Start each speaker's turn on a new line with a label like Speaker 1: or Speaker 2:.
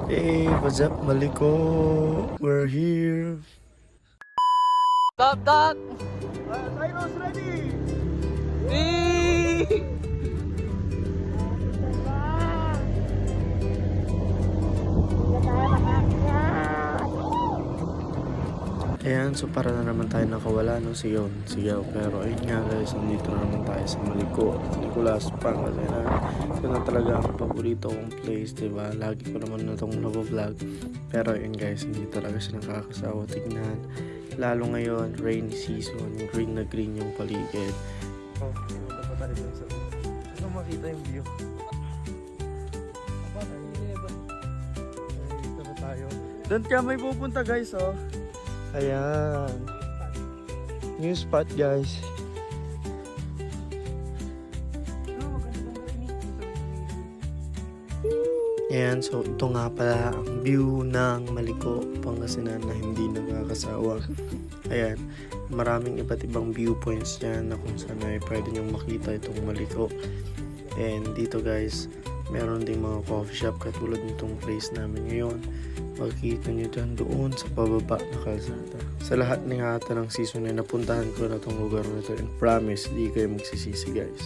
Speaker 1: Hey, what's up, Maliko? We're here.
Speaker 2: Stop that!
Speaker 1: Cyrus, ready?
Speaker 2: Eee!
Speaker 1: Ayan, so para na naman tayo nakawala, no? Sigaw. Pero ayun nga guys, nandito na naman tayo sa Maliko at Nicolas Pangasinan. Ito na talaga ang paborito kong place, diba? Lagi ko naman na itong vlog. Pero ayun guys, hindi talaga siya nakakasawa tignan. Lalo ngayon, rainy season, green na green yung paligid. Oh, punta pa tayo dun sa... Ano makita yung view? Dito na tayo. Doon ka may pupunta guys, oh. Ayan. New spot guys. Ayan, so ito nga pala ang view ng Maliko, Pangasinan na hindi nakakasawa. Ayan, maraming iba't ibang viewpoints dyan na kung saan ay pwede nyong makita itong Maliko. And dito guys, meron ding mga coffee shop katulad nitong place namin ngayon. Makikita nyo dyan doon sa pababa na kalsada. Sa lahat ng ata ng season ay napuntahan ko na itong lugar na ito. And promise, di kayo magsisisi guys.